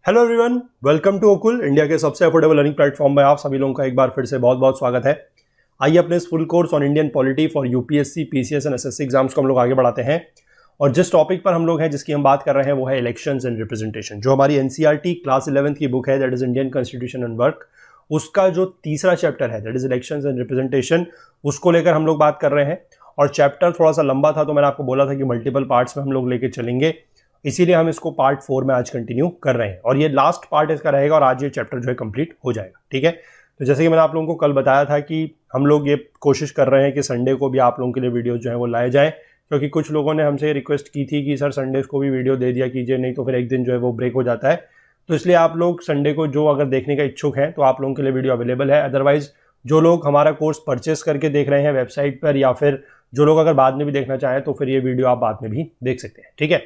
Hello everyone, welcome to Okul, India के सबसे affordable learning platform में आप सभी लोगों का एक बार फिर से बहुत बहुत स्वागत है। आइए अपने इस full course on Indian polity for UPSC, PCS and SSC exams को हम लोग आगे बढ़ाते हैं। और जिस टॉपिक पर हम लोग हैं, जिसकी हम बात कर रहे हैं, वो है इलेक्शंस एंड रिप्रेजेंटेशन। जो हमारी एनसीईआरटी क्लास 11th की बुक है, that is Indian constitution and work, उसका जो तीसरा चैप्टर है, that is elections and representation, उसको लेकर हम लोग बात कर रहे हैं। और चैप्टर थोड़ा सा लंबा था, तो मैंने आपको बोला था कि मल्टीपल पार्ट्स में हम लोग लेके चलेंगे, इसीलिए हम इसको पार्ट 4 में आज कंटिन्यू कर रहे हैं। और ये लास्ट पार्ट इसका रहेगा और आज ये चैप्टर जो है कंप्लीट हो जाएगा। ठीक है, तो जैसे कि मैंने आप लोगों को कल बताया था कि हम लोग ये कोशिश कर रहे हैं कि संडे को भी आप लोगों के लिए वीडियो जो है वो लाए जाए, क्योंकि कुछ लोगों ने हमसे रिक्वेस्ट की थी कि सर संडे को भी वीडियो दे दिया कीजिए, नहीं तो फिर एक दिन जो है वो ब्रेक हो जाता है। तो इसलिए आप लोग संडे को जो अगर देखने का इच्छुक हैं तो आप लोगों के लिए वीडियो अवेलेबल है। अदरवाइज जो लोग हमारा कोर्स परचेस करके देख रहे हैं वेबसाइट पर, या फिर जो लोग अगर बाद में भी देखना चाहें तो फिर ये वीडियो आप बाद में भी देख सकते हैं। ठीक है,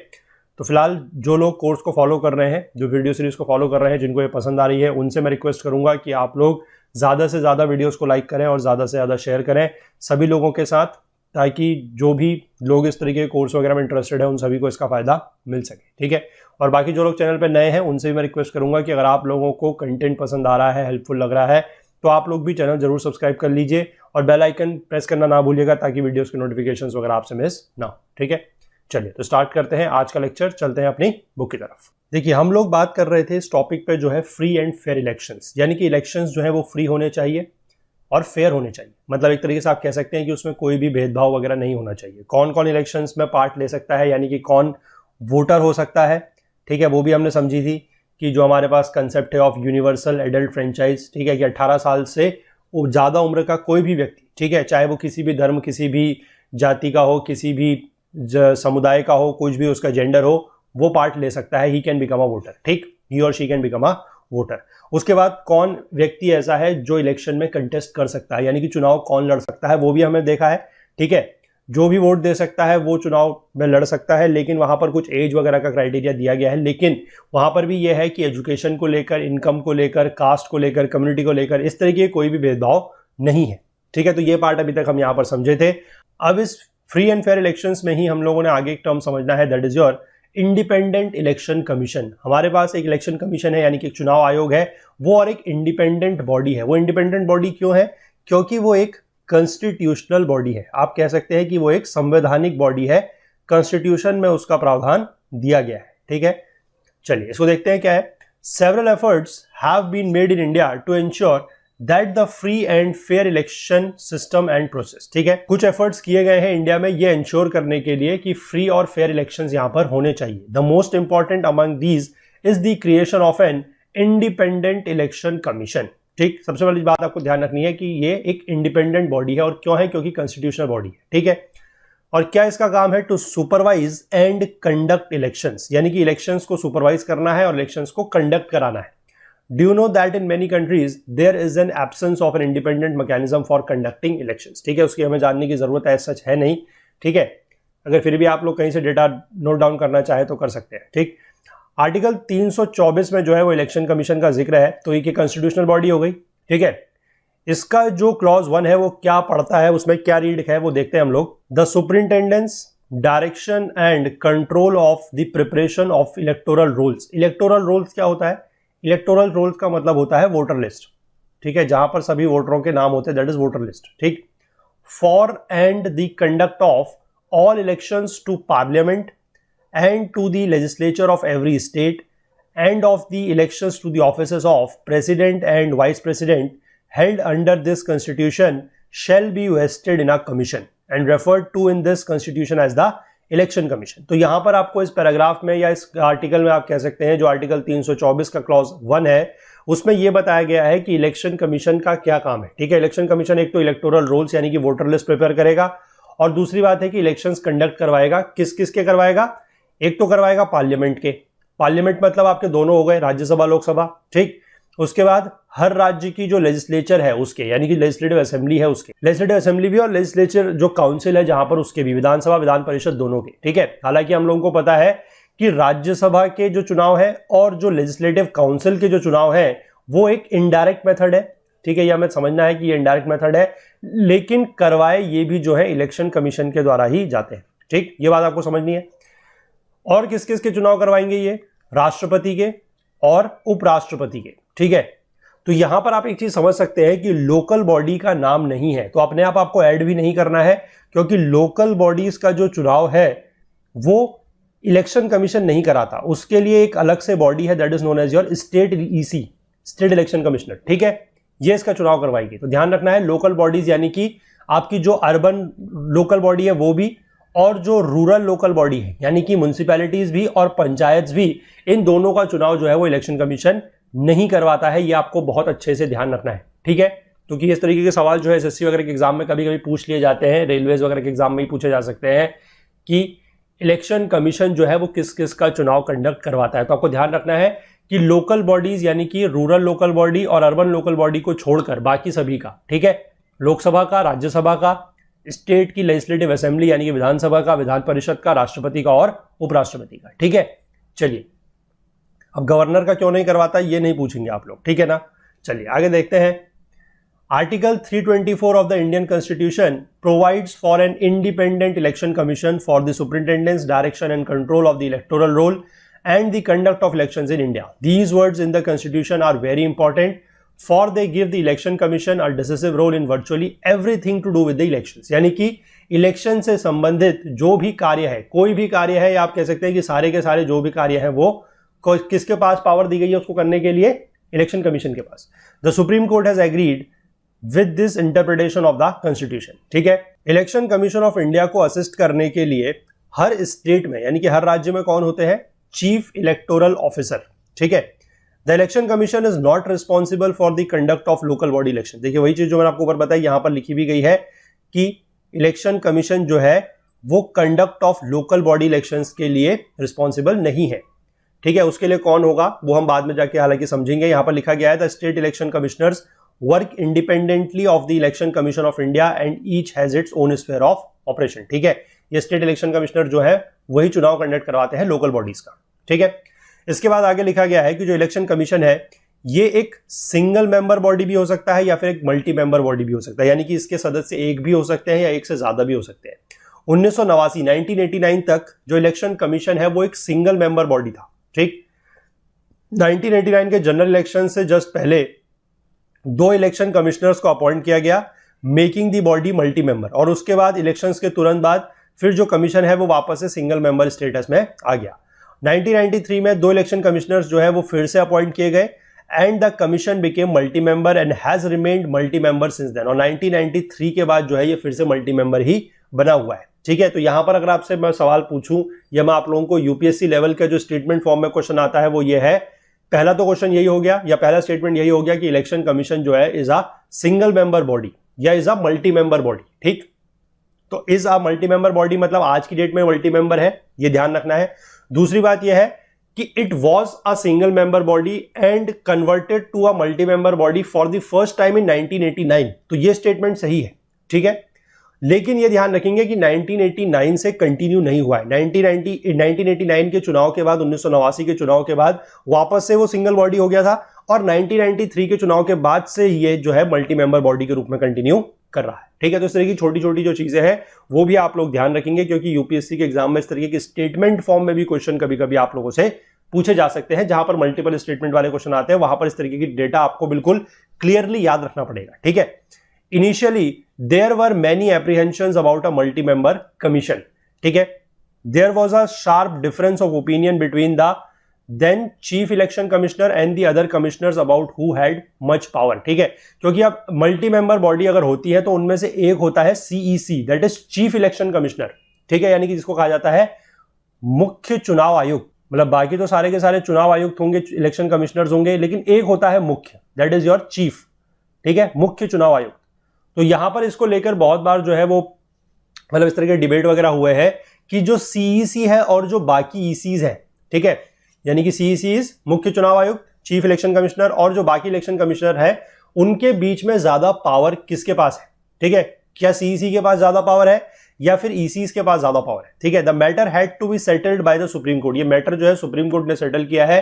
तो फिलहाल जो लोग कोर्स को फॉलो कर रहे हैं, जो वीडियो सीरीज को फॉलो कर रहे हैं, जिनको ये पसंद आ रही है, उनसे मैं रिक्वेस्ट करूंगा कि आप लोग ज़्यादा से ज़्यादा वीडियोस को लाइक करें और ज़्यादा से ज़्यादा शेयर करें सभी लोगों के साथ, ताकि जो भी लोग इस तरीके के कोर्स वगैरह में इंटरेस्टेड है उन सभी को इसका फ़ायदा मिल सके। ठीक है, और बाकी जो लोग चैनल पर नए हैं उनसे भी मैं रिक्वेस्ट करूंगा कि अगर आप लोगों को कंटेंट पसंद आ रहा है, हेल्पफुल लग रहा है, तो आप लोग भी चैनल जरूर सब्सक्राइब कर लीजिए और बेल आइकन प्रेस करना ना भूलिएगा, ताकि वीडियोस के नोटिफिकेशंस वगैरह आपसे मिस ना हो। ठीक है, चलिए तो स्टार्ट करते हैं आज का लेक्चर, चलते हैं अपनी बुक की तरफ। देखिए, हम लोग बात कर रहे थे इस टॉपिक पे जो है फ्री एंड फेयर इलेक्शंस, यानी कि इलेक्शंस जो है वो फ्री होने चाहिए और फेयर होने चाहिए। मतलब एक तरीके से आप कह सकते हैं कि उसमें कोई भी भेदभाव वगैरह नहीं होना चाहिए। कौन कौन इलेक्शंस में पार्ट ले सकता है, यानी कि कौन वोटर हो सकता है। ठीक है, वो भी हमने समझी थी कि जो हमारे पास कंसेप्ट है ऑफ यूनिवर्सल एडल्ट फ्रेंचाइज, ठीक है, कि 18 साल से ज़्यादा उम्र का कोई भी व्यक्ति, ठीक है, चाहे वो किसी भी धर्म, किसी भी जाति का हो, किसी भी समुदाय का हो, कुछ भी उसका जेंडर हो, वो पार्ट ले सकता है। He can become a voter. ठीक, ही और she can become a voter. उसके बाद कौन व्यक्ति ऐसा है जो इलेक्शन में कंटेस्ट कर सकता है, यानी कि चुनाव कौन लड़ सकता है, वो भी हमने देखा है। ठीक है, जो भी वोट दे सकता है वो चुनाव में लड़ सकता है, लेकिन वहां पर कुछ एज वगैरह का क्राइटेरिया दिया गया है। लेकिन वहां पर भी यह है कि एजुकेशन को लेकर, इनकम को लेकर, कास्ट को लेकर, कम्युनिटी को लेकर, इस तरीके कोई भी भेदभाव नहीं है। ठीक है, तो ये पार्ट अभी तक हम यहां पर समझे थे। अब इस फ्री एंड फेयर इलेक्शंस में ही हम लोगों ने आगे एक टर्म समझना है, that is your independent election commission. हमारे पास एक इलेक्शन कमीशन है, यानी कि एक चुनाव आयोग है, वो और एक इंडिपेंडेंट बॉडी है। वो इंडिपेंडेंट बॉडी क्यों है? क्योंकि वो एक कॉन्स्टिट्यूशनल बॉडी है। आप कह सकते हैं कि वो एक संवैधानिक बॉडी है, कॉन्स्टिट्यूशन में उसका प्रावधान दिया गया है। ठीक है, चलिए इसको देखते हैं क्या है। Several efforts have been made in India to ensure that the free and fair election system and process. ठीक है, कुछ एफर्ट्स किए गए हैं इंडिया में ये इंश्योर करने के लिए कि फ्री और फेयर इलेक्शंस यहां पर होने चाहिए। The most important among these is the creation of an independent election commission. ठीक, सबसे पहली बात आपको ध्यान रखनी है कि ये एक इंडिपेंडेंट बॉडी है। और क्यों है? क्योंकि कॉन्स्टिट्यूशनल बॉडी है। ठीक है, और क्या इसका काम है? To supervise and conduct elections, यानी कि इलेक्शंस को सुपरवाइज करना है और इलेक्शंस को कंडक्ट कराना है। Do you know that in many countries there is an absence of an independent mechanism for conducting elections? ठीक है, उसकी हमें जानने की जरूरत है, सच है नहीं। ठीक है, अगर फिर भी आप लोग कहीं से डेटा नोट डाउन करना चाहे तो कर सकते हैं। ठीक, आर्टिकल 324 में जो है वो इलेक्शन कमीशन का जिक्र है, तो ये कॉन्स्टिट्यूशनल बॉडी हो गई। ठीक है, इसका जो क्लॉज 1 है वो क्या पढ़ता है, उसमें क्या रीड है वो देखते हैं हम लोग। The superintendence, direction and control of the preparation of electoral rolls. Electoral rolls क्या होता है? इलेक्टोरल रोल्स का मतलब होता है वोटर लिस्ट। ठीक है, जहां पर सभी वोटरों के नाम होते हैं, दैट इज वोटर लिस्ट। ठीक, for and the conduct of all elections to parliament and to the legislature of every state and of the elections to the offices of president and vice president held under this constitution shall be vested in a commission and referred to in this constitution as the election commission. तो यहां पर आपको इस paragraph में या इस article में आप कह सकते हैं, जो आर्टिकल 324 का क्लॉज 1 है, उसमें यह बताया गया है कि इलेक्शन कमीशन का क्या काम है। ठीक है, इलेक्शन कमीशन एक तो इलेक्टोरल रोल्स यानी कि वोटर लिस्ट प्रिपेयर करेगा, और दूसरी बात है कि इलेक्शंस कंडक्ट करवाएगा। किस किस के करवाएगा? एक तो करवाएगा पार्लियामेंट के। पार्लियामेंट मतलब आपके दोनों हो गए, राज्यसभा, लोकसभा। ठीक, उसके बाद हर राज्य की जो लेजिस्लेचर है उसके, यानी कि लेजिस्लेटिव असेंबली है उसके, लेजिस्लेटिव असेंबली भी, और लेजिस्लेचर जो काउंसिल है जहां पर उसके भी, विधानसभा, विधान परिषद दोनों के। ठीक है, हालांकि हम लोगों को पता है कि राज्यसभा के जो चुनाव है और जो लेजिस्लेटिव काउंसिल के जो चुनाव है वो एक इनडायरेक्ट मेथड है। ठीक है, यह हमें समझना है कि ये इनडायरेक्ट मेथड है, लेकिन करवाए ये भी जो है इलेक्शन कमीशन के द्वारा ही जाते हैं। ठीक, ये बात आपको समझनी है। और किस किस के चुनाव करवाएंगे ये? राष्ट्रपति के, और उपराष्ट्रपति के। ठीक है, तो यहां पर आप एक चीज समझ सकते हैं कि लोकल बॉडी का नाम नहीं है, तो अपने आप आपको ऐड भी नहीं करना है, क्योंकि लोकल बॉडीज का जो चुनाव है वो इलेक्शन कमीशन नहीं कराता, उसके लिए एक अलग से बॉडी है, that is known as your state EC, state election commissioner. ठीक है, ये इसका चुनाव करवाएगी। तो ध्यान रखना है, लोकल बॉडीज यानी कि आपकी जो अर्बन लोकल बॉडी है वो भी, और जो रूरल लोकल बॉडी है यानी कि म्युनिसिपैलिटीज भी और पंचायत भी, इन दोनों का चुनाव जो है वो इलेक्शन कमीशन नहीं करवाता है। ये आपको बहुत अच्छे से ध्यान रखना है। ठीक है, क्योंकि इस तरीके के सवाल जो है एसएससी वगैरह के एग्जाम में कभी कभी पूछ लिए जाते हैं, रेलवेज वगैरह के एग्जाम में ही पूछे जा सकते हैं कि इलेक्शन कमीशन जो है वो किस किस का चुनाव कंडक्ट करवाता है। तो आपको ध्यान रखना है कि लोकल बॉडीज यानी कि रूरल लोकल बॉडी और अर्बन लोकल बॉडी को छोड़कर बाकी सभी का, ठीक है, लोकसभा का, राज्यसभा का, स्टेट की लेजिस्लेटिव असेंबली यानी कि विधानसभा का, विधान परिषद का, राष्ट्रपति का और उपराष्ट्रपति का। ठीक है, चलिए अब गवर्नर का क्यों नहीं करवाता ये नहीं पूछेंगे आप लोग, ठीक है ना। चलिए आगे देखते हैं। Article 324 of the Indian constitution provides for an independent election commission for the superintendence, direction and control of the electoral roll and the conduct of elections in India. These words in the constitution are very important, for they give the election commission a decisive role in virtually everything to do with the elections. यानी कि election से संबंधित जो भी कार्य है, कोई भी कार्य है, या आप कह सकते हैं कि सारे के सारे जो भी कार्य है वो किसके पास पावर दी गई है उसको करने के लिए, इलेक्शन कमीशन के पास। The supreme court has agreed with this interpretation of the constitution. ठीक है, इलेक्शन कमीशन ऑफ इंडिया को असिस्ट करने के लिए हर स्टेट में यानी कि हर राज्य में कौन होते हैं, चीफ इलेक्टोरल ऑफिसर। ठीक है, the election commission is not responsible for the conduct of local body election. देखिए वही चीज जो मैंने आपको ऊपर बताई यहां पर लिखी भी गई है कि इलेक्शन कमीशन जो है वो conduct of local body elections के लिए रिस्पॉन्सिबल नहीं है। ठीक है, उसके लिए कौन होगा वो हम बाद में जाके हालांकि समझेंगे। यहां पर लिखा गया है the state election commissioners work independently of the election commission of India and each has its own sphere of operation. ठीक है, ये स्टेट इलेक्शन कमिश्नर जो है वही चुनाव कंडक्ट करवाते हैं लोकल बॉडीज का। ठीक है, इसके बाद आगे लिखा गया है कि जो इलेक्शन कमीशन है ये एक सिंगल मेंबर बॉडी भी हो सकता है या फिर एक मल्टी मेंबर बॉडी भी हो सकता है, यानी कि इसके सदस्य एक भी हो सकते हैं या एक से ज्यादा भी हो सकते हैं। 1989 तक जो इलेक्शन कमीशन है वो एक सिंगल मेंबर बॉडी था। ठीक, 1989 के जनरल इलेक्शन से जस्ट पहले 2 इलेक्शन कमिश्नर्स को अपॉइंट किया गया, making the body multi member, और उसके बाद इलेक्शंस के तुरंत बाद फिर जो कमीशन है वो वापस से सिंगल मेंबर स्टेटस में आ गया। 1993 में 2 इलेक्शन कमिश्नर्स जो है वो फिर से अपॉइंट किए गए and the commission became multi member and has remained multi member since then. और 1993 के बाद जो है ये फिर से मल्टी मेंबर ही बना हुआ है। ठीक है, तो यहां पर अगर आपसे मैं सवाल पूछूं या मैं आप लोगों को यूपीएससी लेवल का जो स्टेटमेंट फॉर्म में क्वेश्चन आता है वो ये है, पहला तो क्वेश्चन यही हो गया या पहला स्टेटमेंट यही हो गया कि इलेक्शन कमीशन जो है is a single member body या is a multi member body. ठीक, तो is a multi member body मतलब आज की डेट में मल्टी मेंबर है, ये ध्यान रखना है। दूसरी बात यह है कि it was a single member body and converted to a multi member body for the first time in 1989। तो ये स्टेटमेंट सही है। ठीक है, लेकिन ये ध्यान रखेंगे कि 1989 से कंटिन्यू नहीं हुआ है। 1989 के चुनाव के बाद, 1989 के चुनाव के बाद वापस से वो सिंगल बॉडी हो गया था, और 1993 के चुनाव के बाद से ये जो है मल्टी मेंबर बॉडी के रूप में कंटिन्यू कर रहा है। ठीक है, तो इस तरह की छोटी छोटी जो चीजें हैं वो भी आप लोग ध्यान रखेंगे, क्योंकि यूपीएससी के एग्जाम में इस तरीके के स्टेटमेंट फॉर्म में भी क्वेश्चन कभी कभी आप लोगों से पूछे जा सकते हैं। जहां पर मल्टीपल स्टेटमेंट वाले क्वेश्चन आते हैं वहां पर इस तरीके की डेटा आपको बिल्कुल क्लियरली याद रखना पड़ेगा। ठीक है, initially there were many apprehensions about a multi member commission. ठीक है, there was a sharp difference of opinion between the then chief election commissioner and the other commissioners about who had much power। ठीक है, क्योंकि अब multi member body अगर होती है तो उनमें से एक होता है CEC, that is chief election commissioner. ठीक है, यानी कि जिसको कहा जाता है मुख्य चुनाव आयुक्त, मतलब बाकी तो सारे के सारे चुनाव आयुक्त होंगे, इलेक्शन कमिश्नर्स होंगे, लेकिन एक होता है मुख्य, दैट इज योर चीफ। ठीक है, मुख्य चुनाव आयुक्त। तो यहां पर इसको लेकर बहुत बार जो है वो मतलब इस तरह के डिबेट वगैरह हुए हैं कि जो सीईसी है और जो बाकी ईसीज है, ठीक है, यानी कि सीईसी इज मुख्य चुनाव आयुक्त, चीफ इलेक्शन कमिश्नर, और जो बाकी इलेक्शन कमिश्नर है उनके बीच में ज्यादा पावर किसके पास है। ठीक है, क्या सीईसी के पास ज्यादा पावर है या फिर ईसीज के पास ज्यादा पावर है। ठीक है, the matter had to be settled by the supreme court. ये मैटर जो है सुप्रीम कोर्ट ने सेटल किया है।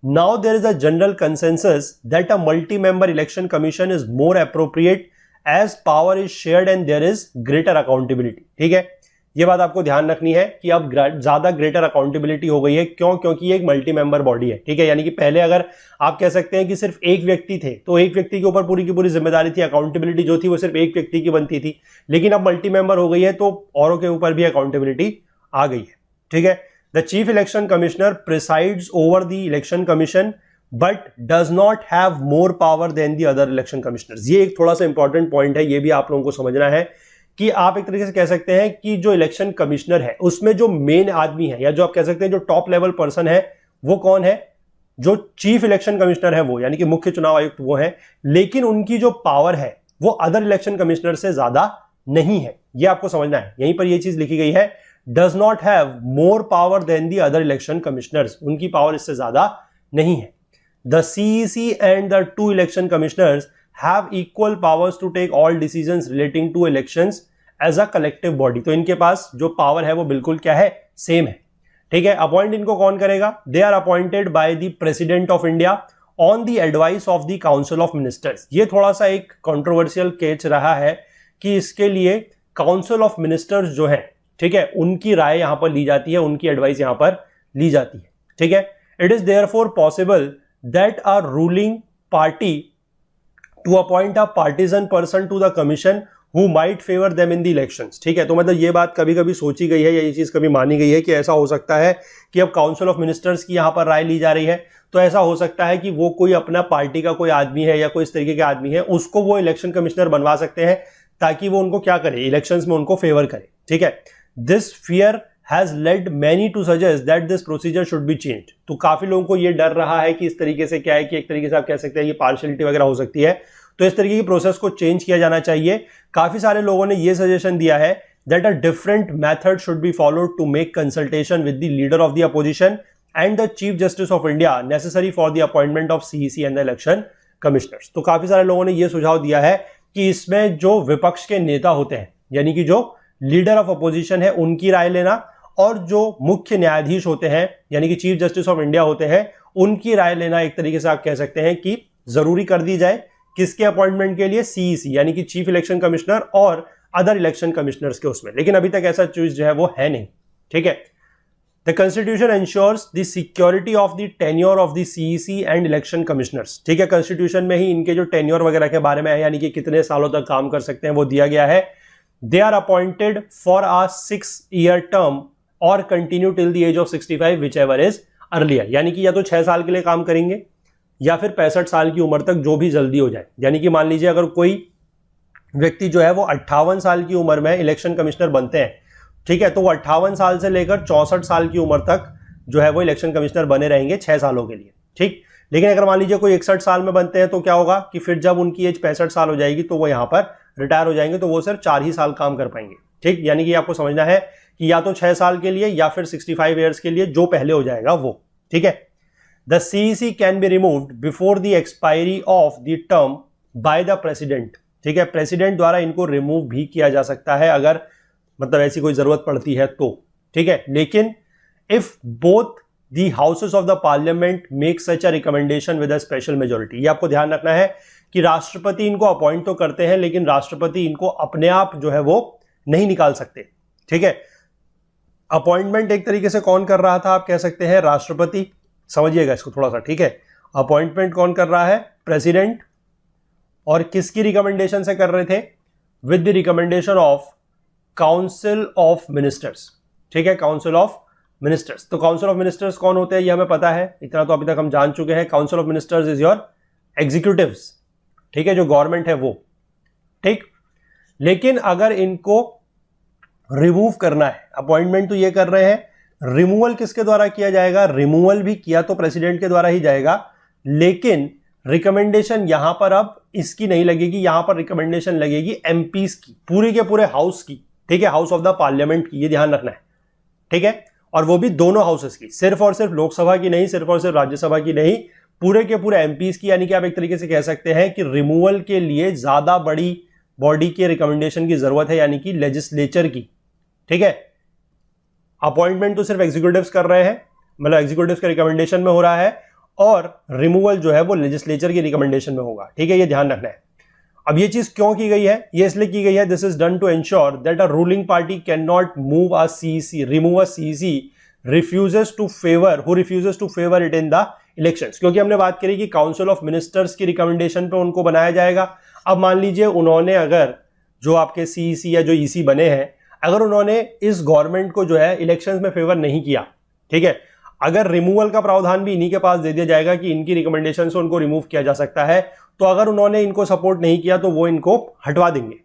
Now there is a general consensus that a multi member election commission is more appropriate as power is shared and there is greater accountability. ठीक है, ये बात आपको ध्यान रखनी है कि अब ज्यादा ग्रेटर अकाउंटेबिलिटी हो गई है। क्यों? क्योंकि ये एक मल्टी मेंबर बॉडी है, ठीक है। यानी कि पहले अगर आप कह सकते हैं कि सिर्फ एक व्यक्ति थे तो एक व्यक्ति के ऊपर पूरी की पूरी जिम्मेदारी थी, अकाउंटेबिलिटी जो थी वो सिर्फ एक व्यक्ति की बनती थी। लेकिन अब मल्टी मेंबर हो गई है तो औरों के ऊपर भी अकाउंटेबिलिटी आ गई है, ठीक है। The chief election commissioner presides over the election commission but does not have more power than the other election commissioners. ये एक थोड़ा सा इंपॉर्टेंट पॉइंट है, ये भी आप लोगों को समझना है कि आप एक तरीके से कह सकते हैं कि जो इलेक्शन कमिश्नर है उसमें जो मेन आदमी है या जो आप कह सकते हैं जो टॉप लेवल पर्सन है वो कौन है? जो चीफ इलेक्शन कमिश्नर है वो, यानी कि मुख्य चुनाव आयुक्त वो है। लेकिन उनकी जो पावर है वो अदर इलेक्शन कमिश्नर से ज्यादा नहीं है, ये आपको समझना है। यहीं पर ये चीज लिखी गई है, does not have more power than the other election commissioners, उनकी पावर इससे ज्यादा नहीं है। The CEC and the 2 election commissioners have equal powers to take all decisions relating to elections as a collective body। तो इनके पास जो power है वो बिल्कुल क्या है? सेम है, ठीक है। अपॉइंट इनको कौन करेगा? They are appointed by the president of India on the advice of the council of ministers. ये थोड़ा सा एक कंट्रोवर्शियल केस रहा है कि इसके लिए काउंसिल ऑफ मिनिस्टर्स जो है, ठीक है, उनकी राय यहां पर ली जाती है, उनकी एडवाइस यहां पर ली जाती है, ठीक है। It is therefore possible that a ruling party to appoint a partisan person to the commission who might favor them in the elections, ठीक है। तो मतलब ये बात कभी कभी सोची गई है या ये चीज कभी मानी गई है कि ऐसा हो सकता है कि अब काउंसिल ऑफ मिनिस्टर्स की यहां पर राय ली जा रही है तो ऐसा हो सकता है कि वो कोई अपना पार्टी का कोई आदमी है या कोई इस तरीके के आदमी है, उसको वो इलेक्शन कमिश्नर बनवा सकते हैं ताकि वो उनको क्या करे? इलेक्शंस में उनको फेवर करे, ठीक है। This fear has led many to suggest that this procedure should be changed। तो काफी लोगों को ये डर रहा है कि इस तरीके से क्या है कि एक तरीके से आप कह सकते हैं ये पार्शियलिटी वगैरह हो सकती है, तो इस तरीके की प्रोसेस को चेंज किया जाना चाहिए। काफी सारे लोगों ने ये सजेशन दिया है that a different method should be followed to make consultation with the leader of the opposition and the chief justice of India necessary for the appointment of CEC and the election commissioners। तो काफी सारे लोगों ने ये सुझाव दिया है कि इसमें जो विपक्ष के नेता होते हैं यानी कि जो लीडर ऑफ अपोजिशन है उनकी राय लेना और जो मुख्य न्यायाधीश होते हैं यानी कि चीफ जस्टिस ऑफ इंडिया होते हैं उनकी राय लेना एक तरीके से आप कह सकते हैं कि जरूरी कर दी जाए। किसके अपॉइंटमेंट के लिए? CEC यानी कि चीफ इलेक्शन कमिश्नर और अदर इलेक्शन कमिश्नर्स के उसमें। लेकिन अभी तक ऐसा चीज जो है वो है नहीं, ठीक है। The constitution ensures the security of the tenure of the CEC and election commissioners, ठीक है। कॉन्स्टिट्यूशन में ही इनके जो टेन्योर वगैरह के बारे में है यानी कि कितने सालों तक काम कर सकते हैं वो दिया गया है। They are appointed for a 6-year term और continue till the age of 65 whichever is earlier, यानी कि या तो 6 साल के लिए काम करेंगे या फिर 65 साल की उम्र तक, जो भी जल्दी हो जाए। यानी कि मान लीजिए अगर कोई व्यक्ति जो है वो 58 साल की उम्र में इलेक्शन कमिश्नर बनते हैं, ठीक है, तो वो 58 साल से लेकर 64 साल की उम्र तक जो है वो इलेक्शन कमिश्नर बने रहेंगे 6 सालों के लिए, ठीक। लेकिन अगर मान लीजिए कोई 61 साल में बनते हैं तो क्या होगा कि फिर जब उनकी एज 65 साल हो जाएगी तो वो यहाँ पर रिटायर हो जाएंगे, तो वो सिर्फ 4 ही साल काम कर पाएंगे, ठीक। यानी कि आपको समझना है कि या तो 6 साल के लिए या फिर 65 ईयर्स के लिए, जो पहले हो जाएगा वो, ठीक है। The CEC can be removed before the expiry of the term by the president, ठीक है। प्रेसिडेंट द्वारा इनको रिमूव भी किया जा सकता है अगर मतलब ऐसी कोई जरूरत पड़ती है तो, ठीक है। लेकिन if both the houses of the parliament make such a recommendation with a special majority, ये आपको ध्यान रखना है कि राष्ट्रपति इनको अपॉइंट तो करते हैं लेकिन राष्ट्रपति इनको अपने आप जो है वो नहीं निकाल सकते, ठीक है। अपॉइंटमेंट एक तरीके से कौन कर रहा था? आप कह सकते हैं राष्ट्रपति, समझिएगा इसको थोड़ा सा, ठीक है। अपॉइंटमेंट कौन कर रहा है? प्रेसिडेंट। और किसकी रिकमेंडेशन से कर रहे थे? With the recommendation of council of ministers, ठीक है, काउंसिल ऑफ मिनिस्टर्स। तो काउंसिल ऑफ मिनिस्टर्स कौन होते हैं ये हमें पता है, इतना तो अभी तक हम जान चुके हैं। Council of ministers is your executives, ठीक है, जो गवर्नमेंट है वो, ठीक। लेकिन अगर इनको रिमूव करना है, अपॉइंटमेंट तो ये कर रहे हैं, रिमूवल किसके द्वारा किया जाएगा? रिमूवल भी किया तो प्रेसिडेंट के द्वारा ही जाएगा, लेकिन रिकमेंडेशन यहां पर अब इसकी नहीं लगेगी, यहां पर रिकमेंडेशन लगेगी एमपीज की, पूरे के पूरे हाउस की, ठीक है, हाउस ऑफ द पार्लियामेंट की, ये ध्यान रखना है, ठीक है। और वो भी दोनों हाउसेस की, सिर्फ और सिर्फ लोकसभा की नहीं, सिर्फ और सिर्फ राज्यसभा की नहीं, पूरे के पूरे एमपीज की। यानी कि आप एक तरीके से कह सकते हैं कि रिमूवल के लिए ज्यादा बड़ी बॉडी के रिकमेंडेशन की जरूरत है, यानी कि लेजिस्लेचर की, ठीक है। अपॉइंटमेंट तो सिर्फ एग्जीक्यूटिव्स कर रहे हैं, मतलब एग्जीक्यूटिव्स के रिकमेंडेशन में हो रहा है, और रिमूवल जो है वो लेजिस्लेचर की रिकमेंडेशन में होगा, ठीक है, ये ध्यान रखना है। अब ये चीज क्यों की गई है? ये इसलिए की गई है, this is done to ensure that a ruling party can not move a CEC, remove a CEC refuses to favor it in the elections। क्योंकि हमने बात करी कि काउंसिल ऑफ मिनिस्टर्स की रिकमेंडेशन पे उनको बनाया जाएगा। अब मान लीजिए उन्होंने, अगर जो आपके सीईसी या जो ईसी बने हैं, अगर उन्होंने इस गवर्नमेंट को जो है इलेक्शंस में फेवर नहीं किया, ठीक है, अगर रिमूवल का प्रावधान भी इन्हीं के पास दे दिया जाएगा कि इनकी रिकमेंडेशन से उनको रिमूव किया जा सकता है, तो अगर उन्होंने इनको सपोर्ट नहीं किया तो वो इनको हटवा देंगे।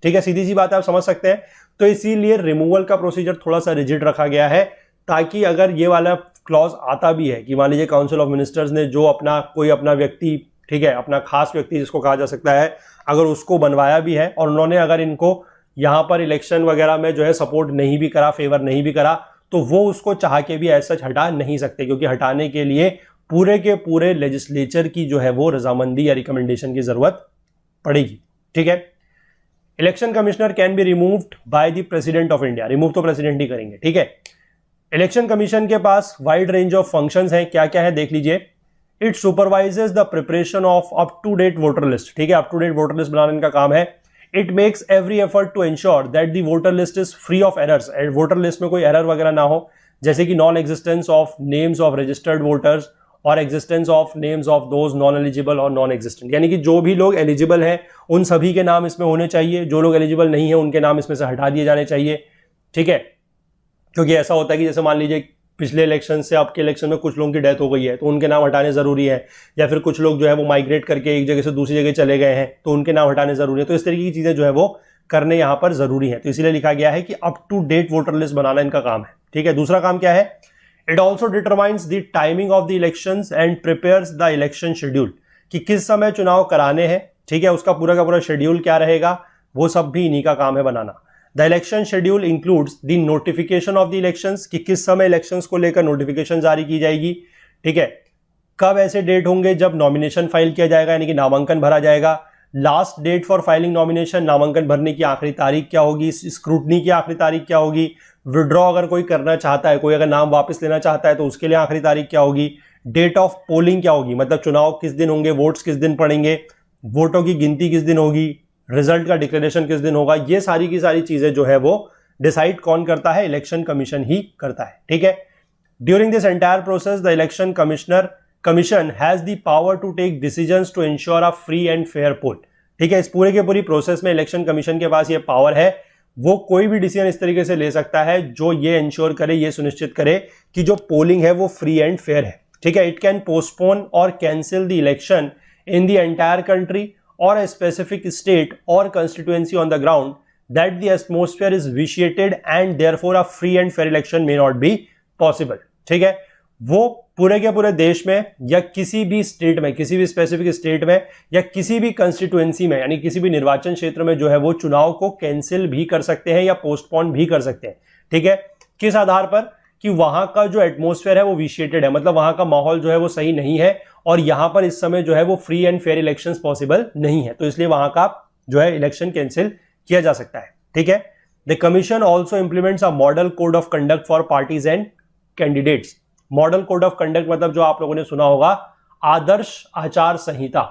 ठीक है, सीधी सी बात है, आप समझ सकते हैं। तो इसीलिए रिमूवल का प्रोसीजर थोड़ा सा रिजिड रखा गया है, ताकि अगर ये वाला क्लॉज आता भी है कि मान लीजिए काउंसिल ऑफ मिनिस्टर्स ने जो कोई अपना व्यक्ति, ठीक है, अपना खास व्यक्ति जिसको कहा जा सकता है, अगर उसको बनवाया भी है और उन्होंने अगर इनको यहां पर इलेक्शन वगैरह में जो है सपोर्ट नहीं भी करा, फेवर नहीं भी करा, तो वो उसको चाह के भी ऐसा हटा नहीं सकते, क्योंकि हटाने के लिए पूरे के पूरे लेजिस्लेचर की जो है वो रजामंदी या रिकमेंडेशन की जरूरत पड़ेगी। ठीक है, election commissioner can be removed by the president of India. Remove तो प्रेसिडेंट ही करेंगे। ठीक है, इलेक्शन कमीशन के पास वाइड रेंज ऑफ फंक्शंस हैं। क्या क्या है देख लीजिए। It supervises the preparation of up to date voter list. ठीक है, up to date voter list बनाने का काम है। It makes every effort to ensure that the voter list is free of errors. Voter list में कोई error वगैरह ना हो, जैसे कि non existence of names of registered voters और existence of names of those non eligible और non existent. यानी कि जो भी लोग एलिजिबल हैं उन सभी के नाम इसमें होने चाहिए, जो लोग एलिजिबल नहीं है उनके नाम इसमें से हटा दिए जाने चाहिए। ठीक है, क्योंकि ऐसा होता है कि जैसे मान लीजिए पिछले इलेक्शन से आपके इलेक्शन में कुछ लोगों की डेथ हो गई है तो उनके नाम हटाने जरूरी है, या फिर कुछ लोग जो है वो माइग्रेट करके एक जगह से दूसरी जगह चले गए हैं तो उनके नाम हटाने जरूरी है। तो इस तरीके की चीजें जो है वो करने यहाँ पर जरूरी है, तो इसीलिए लिखा गया है कि up to date voter list बनाना इनका काम है। ठीक है, दूसरा काम क्या है? It also determines the timing of the elections and prepares the election schedule, कि किस समय चुनाव कराने हैं। ठीक है, उसका पूरा का पूरा शेड्यूल क्या रहेगा वो सब भी इन्हीं का काम है बनाना। The election schedule includes the notification of the elections, कि किस समय इलेक्शंस को लेकर नोटिफिकेशन जारी की जाएगी। ठीक है, कब ऐसे डेट होंगे जब नॉमिनेशन फाइल किया जाएगा, यानी कि नामांकन भरा जाएगा। Last date for filing nomination, नामांकन भरने की आखिरी तारीख क्या होगी, स्क्रूटनी की आखिरी तारीख क्या होगी, विड्रॉ अगर कोई करना चाहता है, कोई अगर नाम वापस लेना चाहता है तो उसके लिए आखिरी तारीख क्या होगी, डेट ऑफ पोलिंग क्या होगी, मतलब चुनाव किस दिन होंगे, वोट्स किस दिन पड़ेंगे, वोटों की गिनती किस दिन होगी, रिजल्ट का डिक्लेरेशन किस दिन होगा। ये सारी की सारी चीजें जो है वो डिसाइड कौन करता है? इलेक्शन कमीशन ही करता है। ठीक है, during this entire process the election commission has the power to take decisions to ensure a free and fair poll. ठीक है, इस पूरे के पूरी प्रोसेस में इलेक्शन कमीशन के पास ये पावर है, वो कोई भी डिसीजन इस तरीके से ले सकता है जो ये इंश्योर करे, ये सुनिश्चित करे कि जो पोलिंग है वो फ्री एंड फेयर है। ठीक है, इट कैन पोस्टपोन और cancel the election in the entire country or a specific state or constituency on the ground that the atmosphere is vitiated and therefore a free and fair election may not be possible। ठीक है, वो पूरे के पूरे देश में या किसी भी स्टेट में, किसी भी स्पेसिफिक स्टेट में या किसी भी कंस्टिट्यूएंसी में, यानी किसी भी निर्वाचन क्षेत्र में जो है वो चुनाव को कैंसिल भी कर सकते हैं या पोस्टपोन भी कर सकते हैं। ठीक है, किस आधार पर? कि वहां का जो एटमॉस्फेयर है वो विशिएटेड है, मतलब वहां का माहौल जो है वो सही नहीं है और यहां पर इस समय जो है वो free and fair elections possible नहीं है, तो इसलिए वहां का जो है इलेक्शन कैंसिल किया जा सकता है। ठीक है, the commission also implements a model code of conduct for parties and candidates. Model code of conduct मतलब जो आप लोगों ने सुना होगा आदर्श आचार संहिता।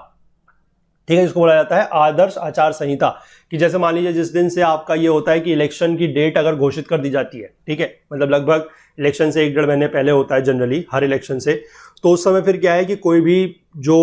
ठीक है, इसको बोला जाता है आदर्श आचार संहिता, कि जैसे मान लीजिए जिस दिन से आपका ये होता है कि इलेक्शन की डेट अगर घोषित कर दी जाती है, ठीक है, मतलब लगभग इलेक्शन से 1-1.5 महीने पहले होता है जनरली हर इलेक्शन से, तो उस समय फिर क्या है कि कोई भी जो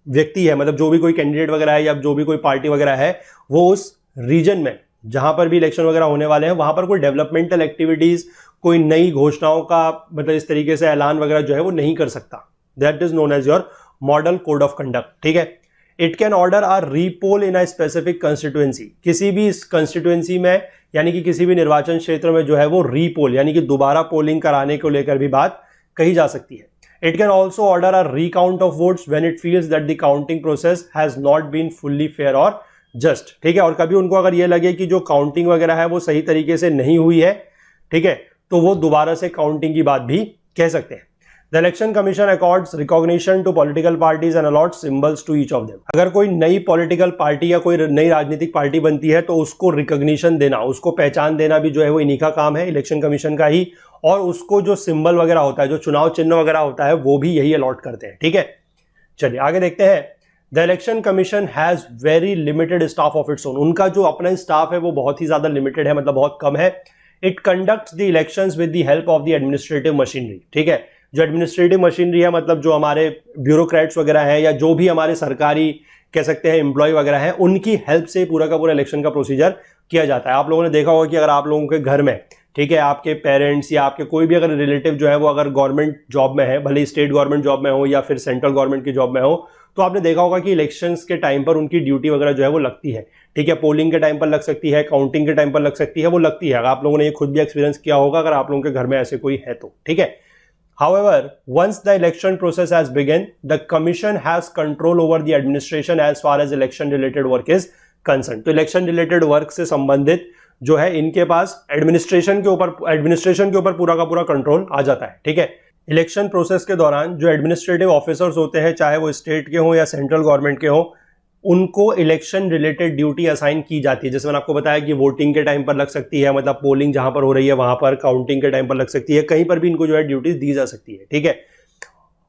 व्यक्ति है, मतलब जो भी कोई कैंडिडेट वगैरह है या जो भी कोई पार्टी वगैरह है, वो उस रीजन में जहां पर भी इलेक्शन वगैरह होने वाले हैं वहां पर कोई डेवलपमेंटल एक्टिविटीज, कोई नई घोषणाओं का मतलब इस तरीके से ऐलान वगैरह जो है वो नहीं कर सकता। That is known as your model code of conduct. ठीक है, it can order a repoll in a specific constituency, किसी भी कंस्टिट्यूएंसी में यानी कि किसी भी निर्वाचन क्षेत्र में जो है वो रीपोल यानी कि दोबारा पोलिंग कराने को लेकर भी बात कही जा सकती है। It can also order a recount of votes when it feels that the counting process has not been fully fair और जस्ट। ठीक है, और कभी उनको अगर ये लगे कि जो काउंटिंग वगैरह है वो सही तरीके से नहीं हुई है, ठीक है, तो वो दोबारा से काउंटिंग की बात भी कह सकते हैं। The Election Commission accords recognition to political parties and allots symbols to each of them। अगर कोई नई पॉलिटिकल पार्टी या कोई नई राजनीतिक पार्टी बनती है तो उसको रिकॉग्निशन देना, उसको पहचान देना भी जो है वो इन्हीं का काम है, इलेक्शन कमीशन का ही, और उसको जो सिंबल वगैरह होता है, जो चुनाव चिन्ह वगैरह होता है, वो भी यही अलॉट करते हैं। ठीक है, चलिए आगे देखते हैं। The election commission has very limited staff of its own. उनका जो अपना स्टाफ है वो बहुत ही ज्यादा लिमिटेड है, मतलब बहुत कम है। It conducts the elections with the help of the administrative machinery. ठीक है, जो एडमिनिस्ट्रेटिव मशीनरी है, मतलब जो हमारे ब्यूरोक्रेट्स वगैरह हैं या जो भी हमारे सरकारी कह सकते हैं एम्प्लॉय वगैरह हैं, उनकी हेल्प से पूरा का पूरा इलेक्शन का प्रोसीजर किया जाता है। आप लोगों ने देखा होगा कि अगर आप लोगों के घर में, ठीक है, आपके पेरेंट्स या आपके कोई भी अगर रिलेटिव जो है वो अगर गवर्नमेंट जॉब में है, भले स्टेट गवर्नमेंट जॉब में हो या फिर सेंट्रल गवर्नमेंट की जॉब में हो, तो आपने देखा होगा कि इलेक्शंस के टाइम पर उनकी ड्यूटी वगैरह जो है वो लगती है। ठीक है, पोलिंग के टाइम पर लग सकती है, काउंटिंग के टाइम पर लग सकती है, वो लगती है। अगर आप लोगों ने ये खुद भी एक्सपीरियंस किया होगा अगर आप लोगों के घर में ऐसे कोई है तो। ठीक है, however, once the election process has begun, the commission has control over the administration as far as election related work is concerned. तो इलेक्शन रिलेटेड वर्क से संबंधित जो है इनके पास एडमिनिस्ट्रेशन के ऊपर पूरा का पूरा कंट्रोल आ जाता है। ठीक है, इलेक्शन प्रोसेस के दौरान जो एडमिनिस्ट्रेटिव ऑफिसर्स होते हैं, चाहे वो स्टेट के हो या सेंट्रल गवर्नमेंट के हो, उनको इलेक्शन रिलेटेड ड्यूटी असाइन की जाती है। जैसे मैंने आपको बताया कि वोटिंग के टाइम पर लग सकती है, मतलब पोलिंग जहां पर हो रही है वहां पर, काउंटिंग के टाइम पर लग सकती है, कहीं पर भी इनको जो है ड्यूटीज दी जा सकती है। ठीक है,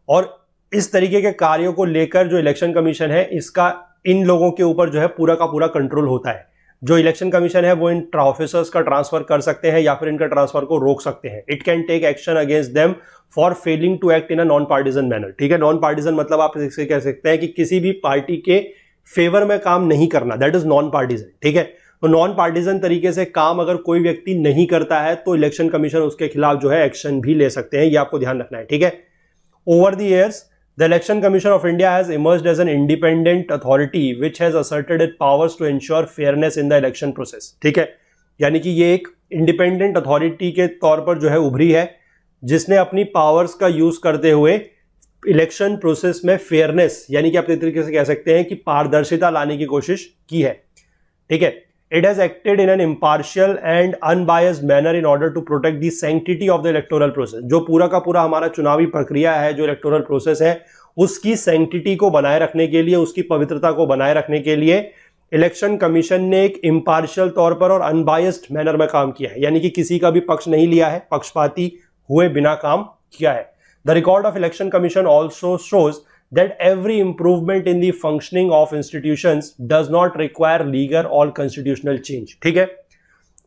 और इस तरीके के कार्यों को लेकर जो इलेक्शन कमीशन है, इसका इन लोगों के ऊपर जो है पूरा का पूरा कंट्रोल होता है। जो इलेक्शन कमीशन है वो इन ऑफिसर्स का ट्रांसफर कर सकते हैं या फिर इनका ट्रांसफर को रोक सकते हैं। It can take action against them for failing to act in a non partisan manner. ठीक है, नॉन पार्टिजन मतलब आप इसे कह सकते हैं कि किसी भी पार्टी के फेवर में काम नहीं करना, दैट इज नॉन पार्टिजन। ठीक है, तो नॉन पार्टिजन तरीके से काम अगर कोई व्यक्ति नहीं करता है तो इलेक्शन कमीशन उसके खिलाफ जो है एक्शन भी ले सकते हैं, ये आपको ध्यान रखना है। ठीक है, over the years the election commission of India has emerged as an independent authority which has asserted it powers to ensure fairness in the election process. ठीक है, यानी कि ये एक इंडिपेंडेंट अथॉरिटी के तौर पर जो है उभरी है, जिसने अपनी पावर्स का यूज करते हुए इलेक्शन प्रोसेस में फेयरनेस, यानी कि आप एक तरीके से कह सकते हैं कि पारदर्शिता लाने की कोशिश की है। ठीक है, it has acted in an impartial and unbiased manner in order to protect the sanctity of the electoral process. जो पूरा का पूरा हमारा चुनावी प्रक्रिया है, जो इलेक्टोरल प्रोसेस है, उसकी सैंक्टिटी को बनाए रखने के लिए, उसकी पवित्रता को बनाए रखने के लिए इलेक्शन कमीशन ने एक इम्पार्शियल तौर पर और अनबायस्ड मैनर में काम किया है, यानी कि किसी का भी पक्ष नहीं लिया है, पक्षपाती हुए बिना काम किया है। The record of Election Commission also shows that every improvement in the functioning of institutions does not require legal or constitutional change. ठीक है,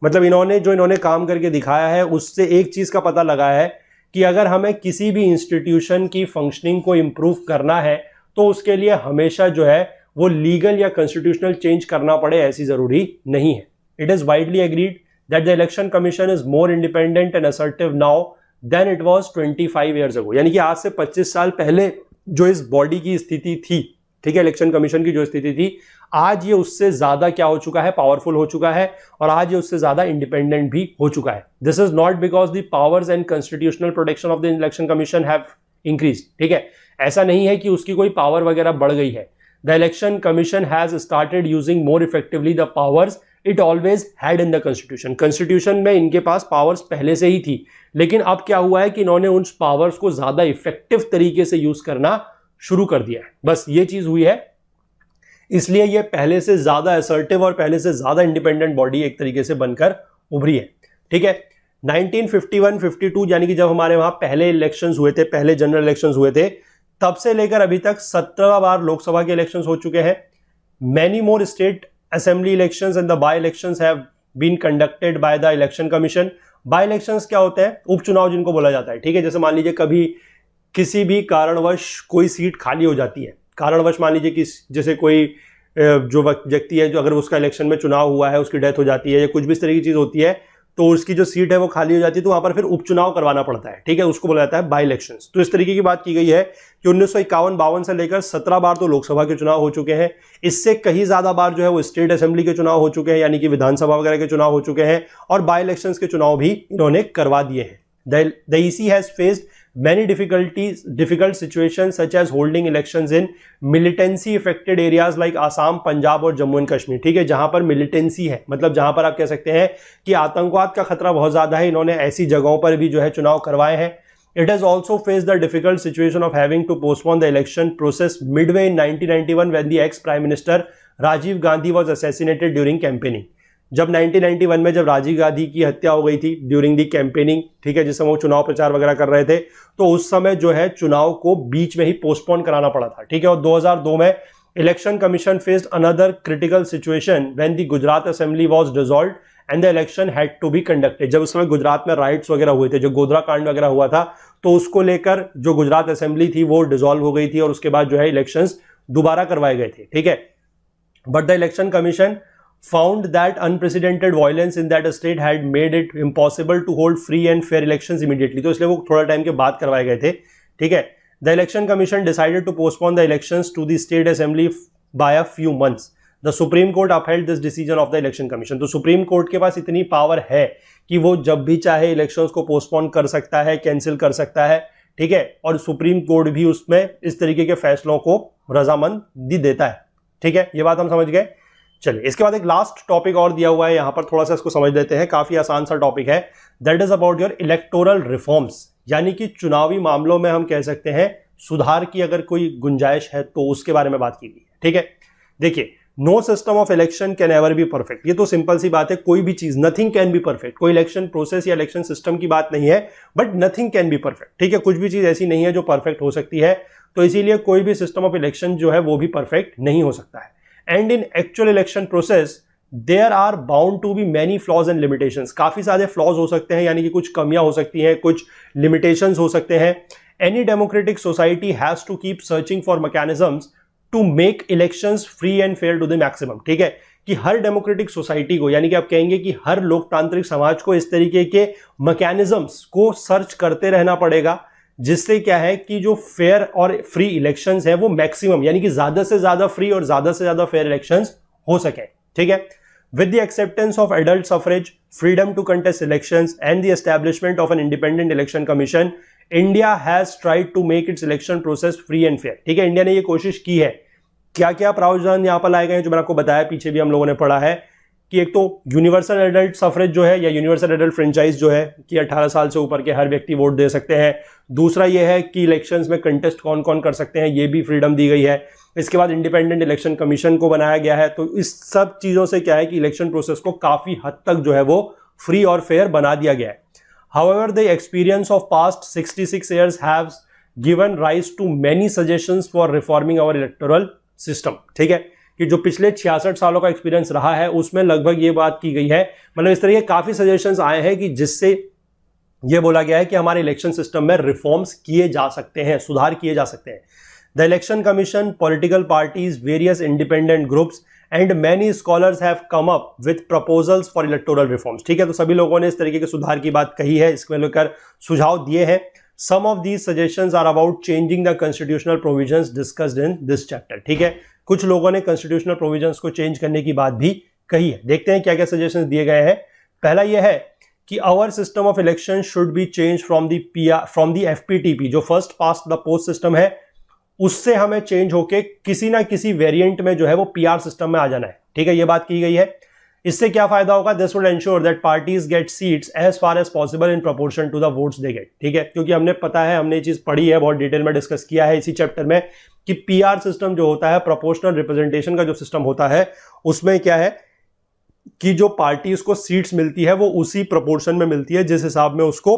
मतलब इन्होंने काम करके दिखाया है, उससे एक चीज का पता लगाया है कि अगर हमें किसी भी इंस्टीट्यूशन की फंक्शनिंग को इंप्रूव करना है तो उसके लिए हमेशा जो है वो लीगल या कॉन्स्टिट्यूशनल चेंज करना पड़े, ऐसी जरूरी नहीं है। It is widely agreed that the election commission is more independent and assertive now than it was 25 years ago. यानी कि आज से 25 साल पहले जो इस बॉडी की स्थिति थी, ठीक है, इलेक्शन कमीशन की जो स्थिति थी, आज ये उससे ज्यादा क्या हो चुका है, पावरफुल हो चुका है, और आज ये उससे ज्यादा इंडिपेंडेंट भी हो चुका है। This is not because the powers and constitutional protection of the election commission have increase. ठीक है, ऐसा नहीं है कि उसकी कोई पावर वगैरह बढ़ गई है। The election commission has started using more effectively the powers it always had in the constitution. Constitution में इनके पास पावर्स पहले से ही थी, लेकिन अब क्या हुआ है कि इन्होंने उन पावर्स को ज्यादा इफेक्टिव तरीके से यूज करना शुरू कर दिया है। बस ये चीज हुई है, इसलिए ये पहले से ज्यादा असर्टिव और पहले से ज्यादा इंडिपेंडेंट बॉडी एक तरीके से बनकर उभरी है। ठीक है, 1951-52 यानी कि जब हमारे वहां पहले इलेक्शंस हुए थे, पहले जनरल इलेक्शंस हुए थे, तब से लेकर अभी तक 17 बार लोकसभा के इलेक्शंस हो चुके हैं। Many more state assembly elections and the by elections have been conducted by the election commission. By elections क्या होते हैं? उपचुनाव जिनको बोला जाता है। ठीक है, जैसे मान लीजिए कभी किसी भी कारणवश कोई सीट खाली हो जाती है, कारणवश मान लीजिए कि जैसे कोई जो व्यक्ति है, जो अगर उसका इलेक्शन में चुनाव हुआ है, उसकी डेथ हो जाती है या कुछ भी इस तरह की चीज होती है, तो उसकी जो सीट है वो खाली हो जाती है, तो वहां पर फिर उपचुनाव करवाना पड़ता है। ठीक है, उसको बोला जाता है बाय इलेक्शंस। तो इस तरीके की बात की गई है कि 1951-52 से लेकर 17 बार तो लोकसभा के चुनाव हो चुके हैं। इससे कहीं ज्यादा बार जो है वो स्टेट असेंबली के चुनाव हो चुके हैं, यानी कि विधानसभा वगैरह के चुनाव हो चुके हैं, और बाय इलेक्शंस के चुनाव भी इन्होंने करवा दिए हैं। The EC has faced many difficult situations such as holding elections in militancy affected areas like Assam, Punjab और जम्मू एंड कश्मीर। ठीक है, जहां पर मिलिटेंसी है, मतलब जहां पर आप कह सकते हैं कि आतंकवाद का खतरा बहुत ज्यादा है, इन्होंने ऐसी जगहों पर भी जो है चुनाव करवाए हैं। It has also faced the difficult situation of having to postpone the election process midway in 1991 when the ex-prime minister Rajiv Gandhi was assassinated during campaigning। जब 1991 में जब राजीव गांधी की हत्या हो गई थी ड्यूरिंग दी कैंपेनिंग, ठीक है, जिस समय वो चुनाव प्रचार वगैरह कर रहे थे, तो उस समय जो है चुनाव को बीच में ही पोस्टपोन कराना पड़ा था। ठीक है, और 2002 में election commission faced another critical situation when the Gujarat assembly was dissolved and the election had to be conducted. जब उस समय गुजरात में राइट्स वगैरह हुए थे, जो गोधरा कांड वगैरह हुआ था, तो उसको लेकर जो गुजरात असेंबली थी वो डिसॉल्व हो गई थी और उसके बाद जो है इलेक्शंस दोबारा करवाए गए थे, ठीक है। But the election commission found that unprecedented violence in that state had made it impossible to hold free and fair elections immediately, तो इसलिए वो थोड़ा टाइम के बाद करवाए गए थे, ठीक है। The election commission decided to postpone the elections to the state assembly by a few months. The Supreme Court upheld this decision of the election commission. तो सुप्रीम कोर्ट के पास इतनी पावर है कि वो जब भी चाहे इलेक्शंस को पोस्टपोन कर सकता है, कैंसिल कर सकता है, ठीक है। और सुप्रीम कोर्ट भी उसमें इस तरीके के फैसलों को रजामंदी देता है, ठीक है। ये बात हम समझ गए। चलिए, इसके बाद एक लास्ट टॉपिक और दिया हुआ है यहां पर, थोड़ा सा इसको समझ लेते हैं। काफी आसान सा टॉपिक है, that is about your electoral reforms, यानी कि चुनावी मामलों में हम कह सकते हैं सुधार की अगर कोई गुंजाइश है तो उसके बारे में बात की गई है, ठीक है। देखिए, no system of election can ever be perfect, ये तो सिंपल सी बात है। कोई भी चीज, नथिंग कैन बी परफेक्ट, कोई इलेक्शन प्रोसेस या इलेक्शन सिस्टम की बात नहीं है, but nothing can be perfect, ठीक है। कुछ भी चीज ऐसी नहीं है जो परफेक्ट हो सकती है, तो इसीलिए कोई भी सिस्टम ऑफ इलेक्शन जो है वो भी परफेक्ट नहीं हो सकता है। And in actual election process there are bound to be many flaws and limitations, काफी सारे फ्लॉज हो सकते हैं, यानी कि कुछ कमियां हो सकती हैं, कुछ लिमिटेशंस हो सकते हैं। Any democratic society has to keep searching for mechanisms to make elections free and fair to the maximum, ठीक है। कि हर डेमोक्रेटिक सोसाइटी को, यानी कि आप कहेंगे कि हर लोकतांत्रिक समाज को इस तरीके के मैकेनिज्म्स को सर्च करते रहना पड़ेगा, जिससे क्या है कि जो फेयर और फ्री इलेक्शंस है वो मैक्सिमम, यानी कि ज्यादा से ज्यादा फ्री और ज्यादा से ज्यादा फेयर इलेक्शंस हो सके, ठीक है। With the acceptance of adult suffrage, freedom to contest elections and the establishment of an independent election commission, India has tried to make its election process free and fair, ठीक है। India ने ये कोशिश की है। क्या क्या प्रावधान यहां पर लाए गए हैं जो मैंने आपको बताया, पीछे भी हम लोगों ने पढ़ा है कि एक तो यूनिवर्सल एडल्ट सफरेज जो है, या यूनिवर्सल एडल्ट फ्रेंचाइज जो है कि 18 साल से ऊपर के हर व्यक्ति वोट दे सकते हैं। दूसरा ये है कि इलेक्शंस में कंटेस्ट कौन कौन कर सकते हैं, ये भी फ्रीडम दी गई है। इसके बाद इंडिपेंडेंट इलेक्शन कमीशन को बनाया गया है। तो इस सब चीजों से क्या है कि इलेक्शन प्रोसेस को काफी हद तक जो है वो फ्री और फेयर बना दिया गया है। However the experience of past 66 years have given rise to many suggestions for reforming our electoral system, ठीक है। कि जो पिछले 66 सालों का एक्सपीरियंस रहा है उसमें लगभग ये बात की गई है, मतलब इस तरह के काफी सजेशंस आए हैं कि जिससे ये बोला गया है कि हमारे इलेक्शन सिस्टम में रिफॉर्म्स किए जा सकते हैं, सुधार किए जा सकते हैं। The election commission, political parties, various independent groups and many scholars have come up with proposals for electoral reforms, ठीक है। तो सभी लोगों ने इस तरीके के सुधार की बात कही है, इसको लेकर सुझाव दिए हैं। Some of these suggestions are about changing the constitutional provisions discussed in this chapter, ठीक है। कुछ लोगों ने कॉन्स्टिट्यूशनल प्रोविजंस को चेंज करने की बात भी कही है। देखते हैं क्या क्या सजेशंस दिए गए हैं। पहला यह है कि our system of election should be change from the FPTP, जो first past the post system है, उससे हमें चेंज होके किसी ना किसी वेरिएंट में जो है वो पीआर सिस्टम में आ जाना है, ठीक है। ये बात की गई है। इससे क्या फायदा होगा, this would ensure that parties get seats as far as possible in proportion to the votes they get, ठीक है। क्योंकि हमने पता है, हमने ये चीज पढ़ी है, बहुत डिटेल में डिस्कस किया है इसी चैप्टर में कि पीआर सिस्टम जो होता है, प्रोपोर्शनल रिप्रेजेंटेशन का जो सिस्टम होता है, उसमें क्या है कि जो पार्टीज को सीट्स मिलती है वो उसी प्रोपोर्शन में मिलती है जिस हिसाब में उसको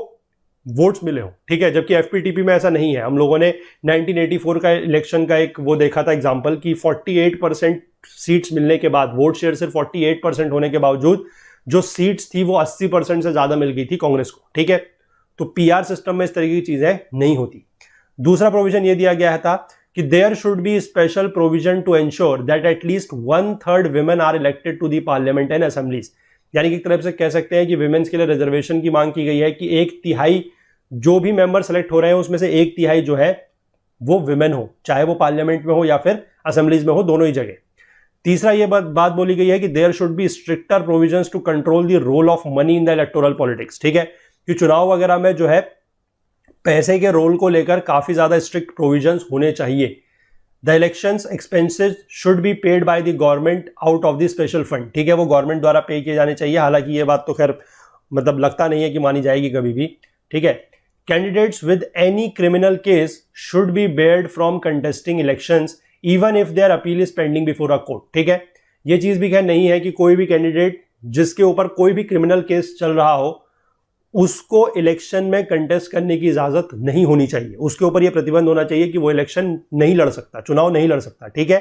वोट्स मिले हो, ठीक है। जबकि एफपीटीपी में ऐसा नहीं है। हम लोगों ने 1984 का इलेक्शन का एक वो देखा था एग्जांपल कि 48% सीट्स मिलने के बाद, वोट शेयर सिर्फ 48% होने के बावजूद जो सीट्स थी वो 80% से ज्यादा मिल गई थी कांग्रेस को, ठीक है। तो पीआर सिस्टम में इस तरीके की चीजें नहीं होती। दूसरा प्रोविजन ये दिया गया था कि there should be special provision to ensure that at least 1/3 women are elected to the parliament and assemblies, यानी कि एक तरफ से कह सकते हैं कि विमेन्स के लिए रिजर्वेशन की मांग की गई है कि 1/3 जो भी मेंबर सेलेक्ट हो रहे हैं उसमें से 1/3 जो है वो विमेन हो, चाहे वो पार्लियामेंट में हो या फिर असेंबलीज में हो, दोनों ही जगह। तीसरा ये बात बोली गई है कि there should be stricter provisions to control the role of money in the electoral politics, ठीक है। कि चुनाव वगैरह में जो है पैसे के रोल को लेकर काफी ज्यादा स्ट्रिक्ट प्रोविजंस होने चाहिए। The elections expenses should be paid by the government out of the special fund, ठीक है। वो गवर्नमेंट द्वारा पे किए जाने चाहिए। हालांकि ये बात तो खैर मतलब लगता नहीं है कि मानी जाएगी कभी भी, ठीक है। Candidates with any criminal case should be barred from contesting elections even if their appeal is pending before a court, ठीक है। ये चीज भी खैर नहीं है कि कोई भी कैंडिडेट जिसके ऊपर कोई भी क्रिमिनल केस चल रहा हो उसको इलेक्शन में कंटेस्ट करने की इजाजत नहीं होनी चाहिए। उसके ऊपर यह प्रतिबंध होना चाहिए कि वो इलेक्शन नहीं लड़ सकता, चुनाव नहीं लड़ सकता, ठीक है।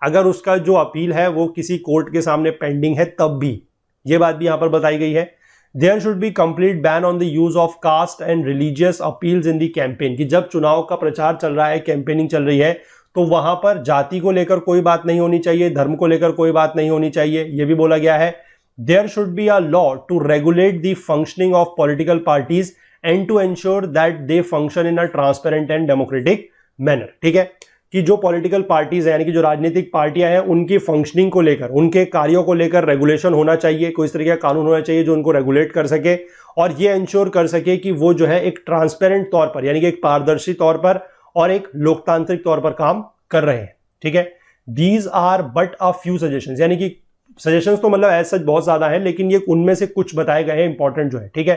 अगर उसका जो अपील है वो किसी कोर्ट के सामने पेंडिंग है तब भी, ये बात भी यहां पर बताई गई है। There should be complete ban on the use of caste and religious appeals in the campaign, कि जब चुनाव का प्रचार चल रहा है, कैंपेनिंग चल रही है, तो वहां पर जाति को लेकर कोई बात नहीं होनी चाहिए, धर्म को लेकर कोई बात नहीं होनी चाहिए, यह भी बोला गया है। There should be a law to regulate the functioning of political parties and to ensure that they function in a transparent and democratic manner. ठीक है, कि जो पॉलिटिकल पार्टीज है यानी कि जो राजनीतिक पार्टियां हैं उनकी फंक्शनिंग को लेकर, उनके कार्यों को लेकर रेगुलेशन होना चाहिए, कोई इस तरीके का कानून होना चाहिए जो उनको रेगुलेट कर सके और ये इंश्योर कर सके कि वो जो है एक ट्रांसपेरेंट तौर पर यानी कि एक पारदर्शी तौर पर और एक लोकतांत्रिक तौर पर काम कर रहे हैं। ठीक है, these are but a few suggestions, यानी कि सजेशंस तो मतलब ऐसा बहुत ज्यादा है, लेकिन ये उनमें से कुछ बताए गए हैं इंपॉर्टेंट जो है। ठीक है,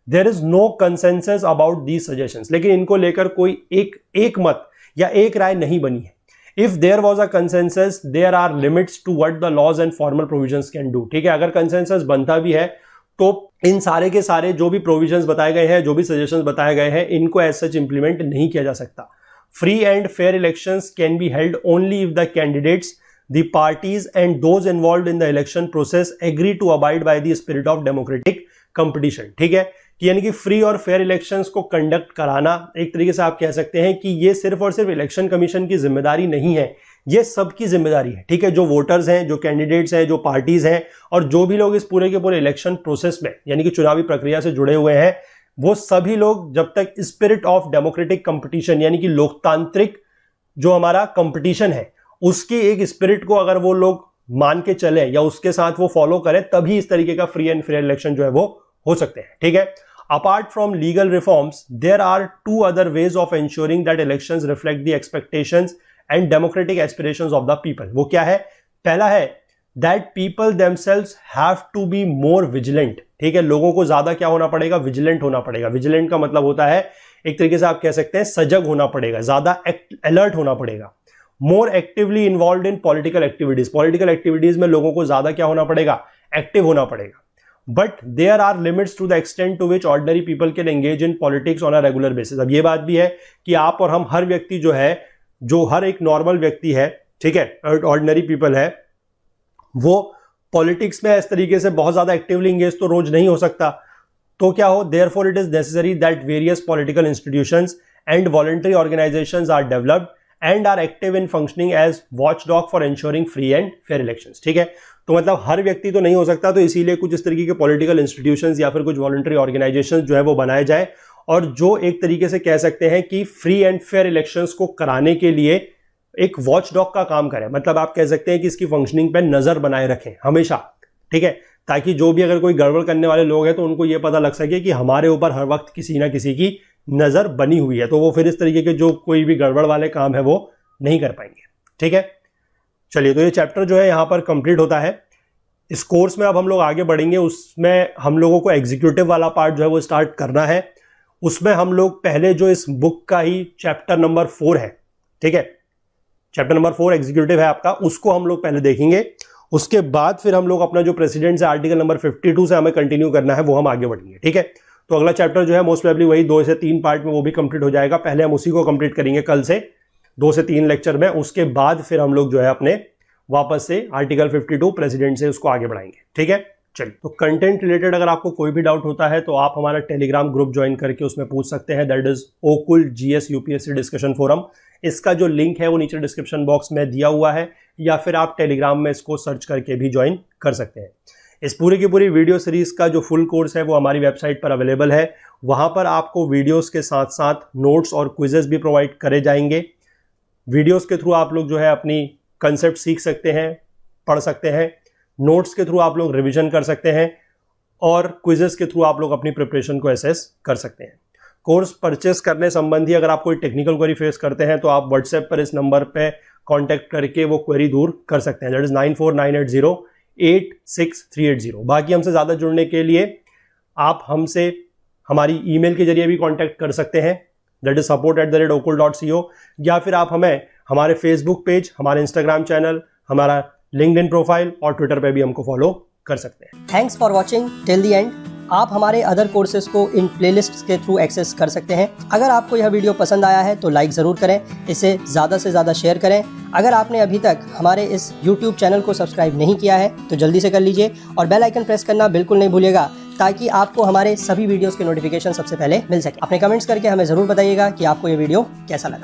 there is no consensus about these suggestions, लेकिन इनको लेकर कोई एक मत या एक राय नहीं बनी है। If there was a consensus there are limits to what the laws and formal provisions can do. ठीक है, अगर कंसेंसस बनता भी है तो इन सारे के सारे जो भी प्रोविजंस बताए गए हैं, जो भी सजेशंस बताए गए हैं, इनको एज सच इंप्लीमेंट नहीं किया जा सकता। Free and fair elections can be held only if the candidates, the parties and those involved in the election process agree to abide by the spirit of democratic competition. ठीक है, कि यानी कि free और फेयर इलेक्शंस को conduct कराना, एक तरीके से आप कह सकते हैं कि ये सिर्फ और सिर्फ इलेक्शन कमीशन की जिम्मेदारी नहीं है, ये सबकी जिम्मेदारी है। ठीक है, जो वोटर्स हैं, जो कैंडिडेट्स हैं, जो पार्टीज हैं और जो भी लोग इस पूरे के पूरे इलेक्शन प्रोसेस में यानी कि चुनावी प्रक्रिया से जुड़े हुए हैं, वो सभी लोग जब तक स्पिरिट ऑफ डेमोक्रेटिक कंपटीशन यानी कि लोकतांत्रिक जो हमारा कंपटीशन है उसकी एक स्पिरिट को अगर वो लोग मान के चले या उसके साथ वो फॉलो करें, तभी इस तरीके का फ्री एंड फेयर इलेक्शन जो है वो हो सकते हैं। ठीक है, apart from legal reforms there are two other ways of ensuring that elections reflect the expectations and democratic aspirations of the people। वो क्या है? पहला है that people themselves have to be more vigilant। ठीक है, लोगों को ज्यादा क्या होना पड़ेगा? विजिलेंट होना पड़ेगा। विजिलेंट का मतलब होता है एक तरीके से आप कह सकते हैं सजग होना पड़ेगा, ज्यादा अलर्ट होना पड़ेगा। More actively involve in political activities, political activities में लोगों को ज्यादा क्या होना पड़ेगा? एक्टिव होना पड़ेगा। But there are limits to the extent to which ordinary people can engage in politics on a regular basis. अब ये बात भी है कि आप और हम, हर व्यक्ति जो है, जो हर एक नॉर्मल व्यक्ति है, ठीक है, ऑर्डिनरी पीपल है, वो पॉलिटिक्स में इस तरीके से बहुत ज्यादा एक्टिवली एंगेज तो रोज नहीं हो सकता। तो क्या हो, therefore it is necessary that various political institutions and voluntary organisations are developed and are active in functioning as watchdog for ensuring free and fair elections. ठीक है, तो मतलब हर व्यक्ति तो नहीं हो सकता, तो इसीलिए कुछ इस तरीके के पॉलिटिकल इंस्टीट्यूशंस या फिर कुछ वॉलंटरी ऑर्गेनाइजेशंस जो है वो बनाए जाए और जो एक तरीके से कह सकते हैं कि फ्री एंड फेयर इलेक्शंस को कराने के लिए एक वॉचडॉग का काम करें। मतलब आप कह सकते हैं कि इसकी फंक्शनिंग पे नजर बनाए रखें हमेशा। ठीक है, ताकि जो भी अगर कोई गड़बड़ करने वाले लोग हैं तो उनको ये पता लग सके कि हमारे ऊपर हर वक्त किसी ना किसी की नजर बनी हुई है, तो वो फिर इस तरीके के जो कोई भी गड़बड़ वाले काम है वो नहीं कर पाएंगे। ठीक है, चलिए, तो ये चैप्टर जो है यहाँ पर कंप्लीट होता है। इस कोर्स में अब हम लोग आगे बढ़ेंगे, उसमें हम लोगों को एग्जीक्यूटिव वाला पार्ट जो है वो स्टार्ट करना है। उसमें हम लोग पहले जो इस बुक का ही चैप्टर नंबर 4 है, ठीक है, चैप्टर नंबर 4 एग्जीक्यूटिव है आपका, उसको हम लोग पहले देखेंगे। उसके बाद फिर हम लोग अपना जो प्रेसिडेंट से आर्टिकल नंबर 52 से हमें कंटिन्यू करना है, वो हम आगे बढ़ेंगे। ठीक है, तो अगला चैप्टर जो है मोस्ट प्रोबेबली वही 2 से 3 पार्ट में वो भी कंप्लीट हो जाएगा। पहले हम उसी को कंप्लीट करेंगे कल से 2 से 3 लेक्चर में, उसके बाद फिर हम लोग जो है अपने वापस से आर्टिकल 52 प्रेसिडेंट से उसको आगे बढ़ाएंगे। ठीक है, चलिए, तो कंटेंट रिलेटेड अगर आपको कोई भी डाउट होता है तो आप हमारा टेलीग्राम ग्रुप ज्वाइन करके उसमें पूछ सकते हैं, that is Okul GS UPSC discussion forum. इसका जो लिंक है वो नीचे डिस्क्रिप्शन बॉक्स में दिया हुआ है, या फिर आप टेलीग्राम में इसको सर्च करके भी ज्वाइन कर सकते हैं। इस पूरी की पूरी वीडियो सीरीज का जो फुल कोर्स है वो हमारी वेबसाइट पर अवेलेबल है। वहां पर आपको वीडियोस के साथ साथ नोट्स और क्विजेस भी प्रोवाइड करे जाएंगे। वीडियोस के थ्रू आप लोग जो है अपनी कंसेप्ट सीख सकते हैं, पढ़ सकते हैं। नोट्स के थ्रू आप लोग रिवीजन कर सकते हैं और क्विजेस के थ्रू आप लोग अपनी प्रिपरेशन को एसेस कर सकते हैं। कोर्स परचेस करने संबंधी अगर आप कोई टेक्निकल क्वेरी फेस करते हैं तो आप व्हाट्सएप पर इस नंबर पे कांटेक्ट करके वो क्वेरी दूर कर सकते हैं, दैट इज 9498086380। बाकी हमसे ज़्यादा जुड़ने के लिए आप हमसे हमारी ईमेल के जरिए भी कांटेक्ट कर सकते हैं, दैट इज support@okul.co, या फिर आप हमें हमारे फेसबुक पेज, हमारे इंस्टाग्राम चैनल, हमारा लिंक्डइन प्रोफाइल और ट्विटर पे भी हमको फॉलो कर सकते हैं। Thanks for watching till the end. आप हमारे अदर कोर्सेज को इन प्लेलिस्ट्स के थ्रू एक्सेस कर सकते हैं। अगर आपको यह वीडियो पसंद आया है तो लाइक ज़रूर करें, इसे ज़्यादा से ज़्यादा शेयर करें। अगर आपने अभी तक हमारे इस YouTube चैनल को सब्सक्राइब नहीं किया है तो जल्दी से कर लीजिए और बेल आइकन प्रेस करना बिल्कुल नहीं भूलिएगा, ताकि आपको हमारे सभी वीडियोस के नोटिफिकेशन सबसे पहले मिल सके। अपने कमेंट्स करके हमें ज़रूर बताइएगा कि आपको ये वीडियो कैसा लगा।